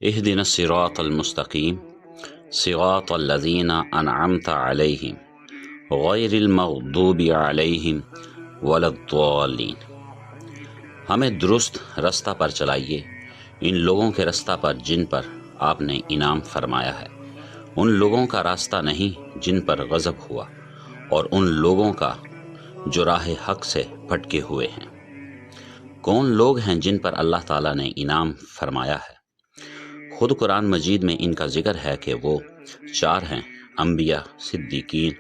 اهدنا الصراط المستقیم صراط الذین انعمت علیہم غیر المغضوب علیہم ولا الضالین۔ ہمیں درست رستہ پر چلائیے، ان لوگوں کے رستہ پر جن پر آپ نے انعام فرمایا ہے، ان لوگوں کا راستہ نہیں جن پر غضب ہوا، اور ان لوگوں کا جو راہ حق سے بھٹکے ہوئے ہیں۔ کون لوگ ہیں جن پر اللہ تعالیٰ نے انعام فرمایا ہے؟ خود قرآن مجید میں ان کا ذکر ہے کہ وہ 4 ہیں: انبیاء، صدیقین،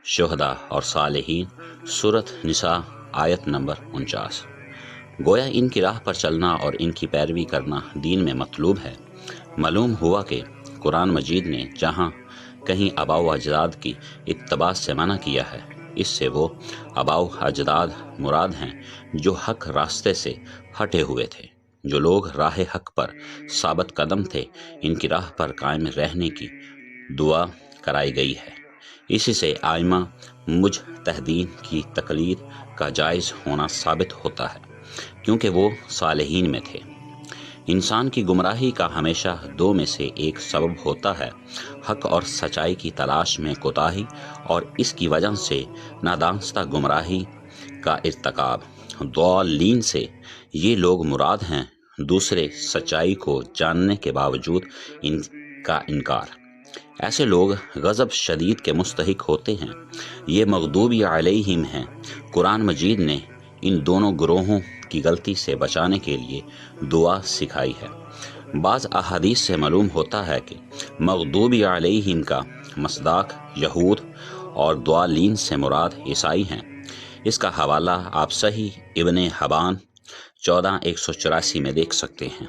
شہداء اور صالحین۔ سورۃ نساء آیت نمبر 49۔ گویا ان کی راہ پر چلنا اور ان کی پیروی کرنا دین میں مطلوب ہے۔ معلوم ہوا کہ قرآن مجید نے جہاں کہیں آباء و اجداد کی اتباع سے منع کیا ہے، اس سے وہ آباء و اجداد مراد ہیں جو حق راستے سے ہٹے ہوئے تھے۔ جو لوگ راہ حق پر ثابت قدم تھے، ان کی راہ پر قائم رہنے کی دعا کرائی گئی ہے۔ اسی سے ائمہ مجتہدین کی تقلید کا جائز ہونا ثابت ہوتا ہے، کیونکہ وہ صالحین میں تھے۔ انسان کی گمراہی کا ہمیشہ 2 میں سے ایک سبب ہوتا ہے: حق اور سچائی کی تلاش میں کوتاہی، اور اس کی وجہ سے نادانستہ گمراہی کا ارتکاب۔ ضالین سے یہ لوگ مراد ہیں دوسرے سچائی کو جاننے کے باوجود ان کا انکار۔ ایسے لوگ غضب شدید کے مستحق ہوتے ہیں۔ یہ مغضوب علیہم ہیں۔ قرآن مجید نے ان دونوں گروہوں کی غلطی سے بچانے کے لیے دعا سکھائی ہے۔ بعض احادیث سے معلوم ہوتا ہے کہ مغضوب علیہم کا مصداق یہود اور ضالین سے مراد عیسائی ہیں۔ اس کا حوالہ آپ صحیح ابن حبان 14,184 میں دیکھ سکتے ہیں۔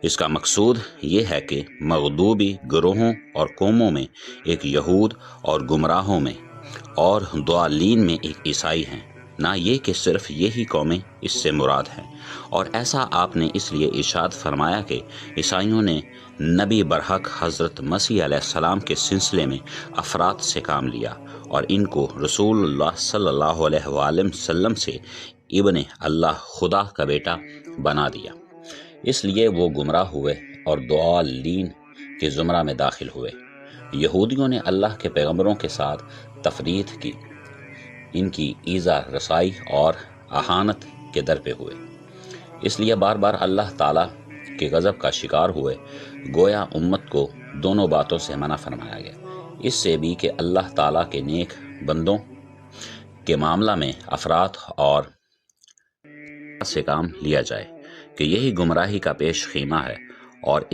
اس کا مقصود یہ ہے کہ مغضوبی گروہوں اور قوموں میں ایک یہود اور گمراہوں میں اور ضالین میں ایک عیسائی ہیں، نہ یہ کہ صرف یہی قومیں اس سے مراد ہیں۔ اور ایسا آپ نے اس لیے ارشاد فرمایا کہ عیسائیوں نے نبی برحق حضرت مسیح علیہ السلام کے سلسلے میں افراد سے کام لیا اور ان کو رسول اللہ صلی اللہ علیہ وآلہ وسلم سے ابن اللہ، خدا کا بیٹا بنا دیا۔ اس لیے وہ گمراہ ہوئے اور ضالین کے زمرہ میں داخل ہوئے۔ یہودیوں نے اللہ کے پیغمبروں کے ساتھ تفریق کی، ان کی ایذا رسائی اور اہانت کے در پہ ہوئے، اس لیے بار بار اللہ تعالیٰ کے غضب کا شکار ہوئے۔ گویا امت کو دونوں باتوں سے منع فرمایا گیا، اس سے بھی کہ اللہ تعالیٰ کے نیک بندوں کے معاملہ میں افراط اور سے کام لیا جائے، کہ یہی گمراہی کا پیش خیمہ ہے، اور